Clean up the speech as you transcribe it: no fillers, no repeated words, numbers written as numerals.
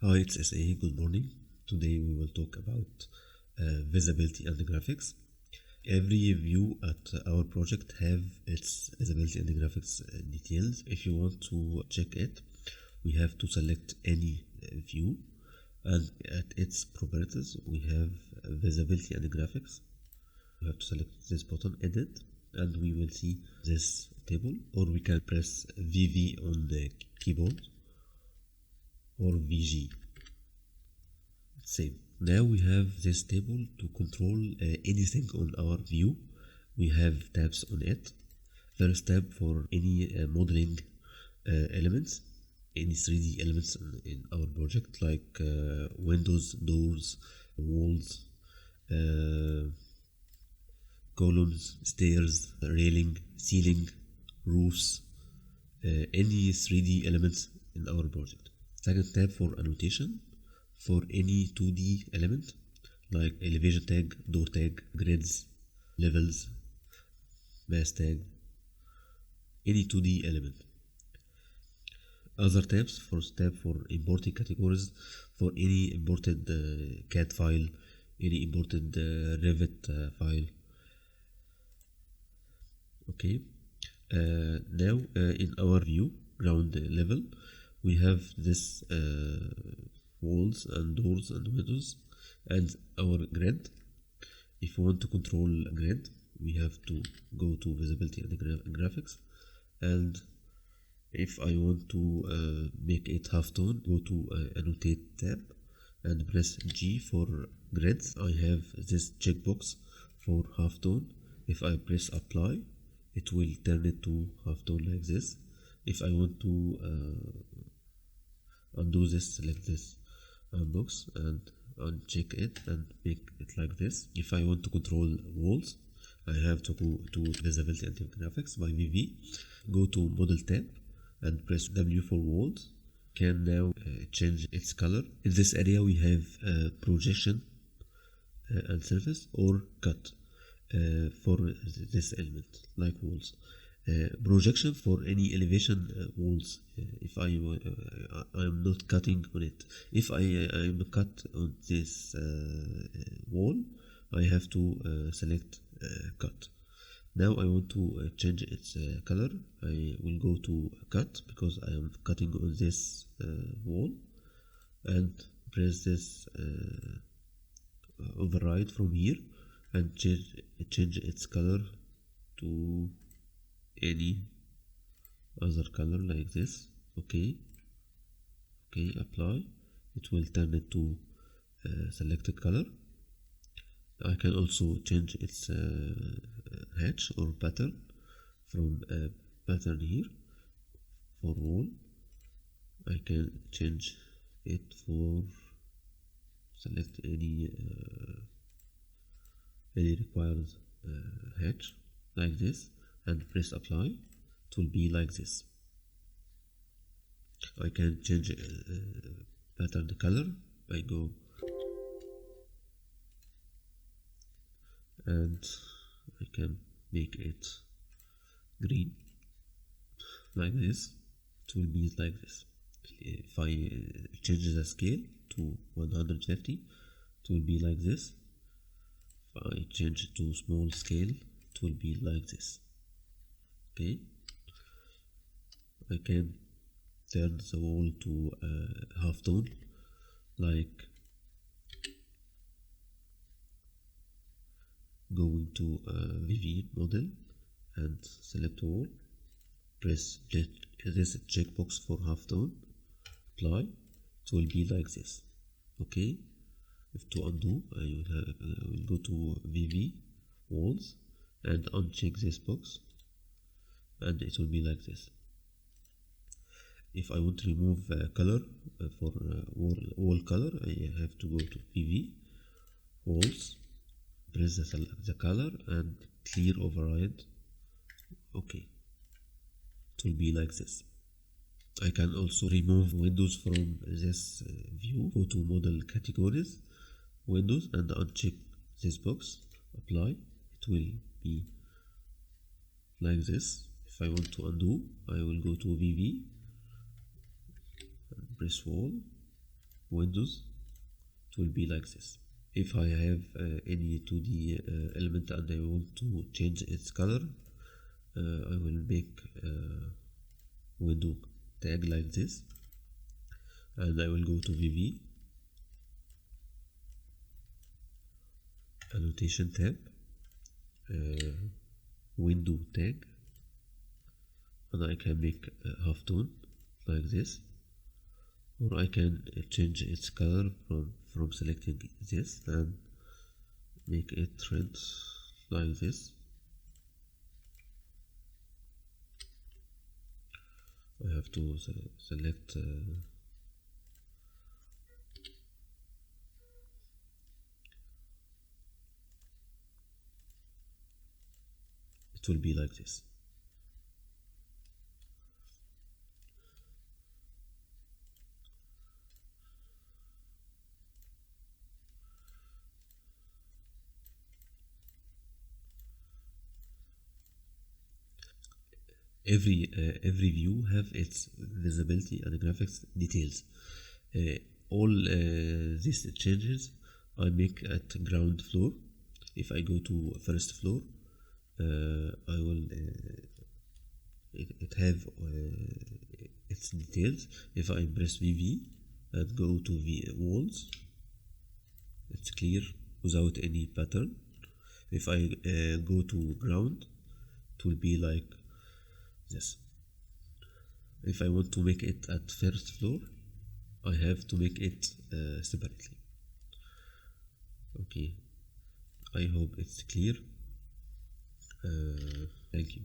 Hi, it's SA. Good morning. Today we will talk about visibility and graphics. Every view at our project have its visibility and graphics details. If you want to check it, we have to select any view, and at its properties we have visibility and graphics. We have to select this button, edit, and we will see this table, or we can press VV on the keyboard or VG. Same. Now we have this table to control anything on our view. We have tabs on it. First tab for any modeling elements, any 3D elements in our project, like windows, doors, walls, columns, stairs, railing, ceiling, roofs, any 3D elements in our project. Second tab for annotation, for any 2D element like elevation tag, door tag, grids, levels, mass tag, any 2D element. Other tabs, first tab for importing categories, for any imported CAD file, any imported Revit file. Okay, now in our view ground level we have this walls and doors and windows and our grid. If we want to control grid, we have to go to visibility and graphics, and if I want to make it halftone, go to annotate tab and press G for grids. I have this checkbox for halftone. If I press apply, it will turn it to halftone like this. If I want to undo this, select this box and uncheck it and make it like this. If I want to control walls, I have to go to visibility and graphics by VV, go to model tab and press W for walls. Can now change its color. In this area we have projection and surface or cut for this element like walls. Projection for any elevation walls. If I am not cutting on it, if I am cut on this wall, I have to select cut. Now I want to change its color. I will go to cut because I am cutting on this wall, and press this override from here and change its color to any other color like this. Okay, apply. It will turn it to selected color. I can also change its hatch or pattern from pattern here for wall. I can change it for select any required hatch like this and press apply. It will be like this. I can change pattern color. I go and I can make it green like this. It will be like this. If I change the scale to 150, it will be like this. If I change it to small scale, it will be like this. Okay, I can turn the wall to halftone, like going to VV model and select wall, press this checkbox for halftone, apply. It will be like this. Okay, if to undo, I will go to VV walls and uncheck this box, and it will be like this. If I want to remove color for wall color, I have to go to VV walls, press the color and clear override. Okay, it will be like this. I can also remove windows from this view. Go to model categories, windows, and uncheck this box, apply. It will be like this. If I want to undo, I will go to VV and press wall, windows, it will be like this. If I have any 2D element and I want to change its color, I will make window tag like this, and I will go to VV, annotation tab, window tag, and I can make a half tone like this, or I can change its color from selecting this and make it red like this. I have to select it will be like this. Every view have its visibility and graphics details. All these changes I make at ground floor. If I go to first floor, I will it have its details. If I press VV and go to walls, it's clear without any pattern. If I go to ground, it will be like this. If I want to make it at first floor, I have to make it separately. Okay, I hope it's clear. Thank you.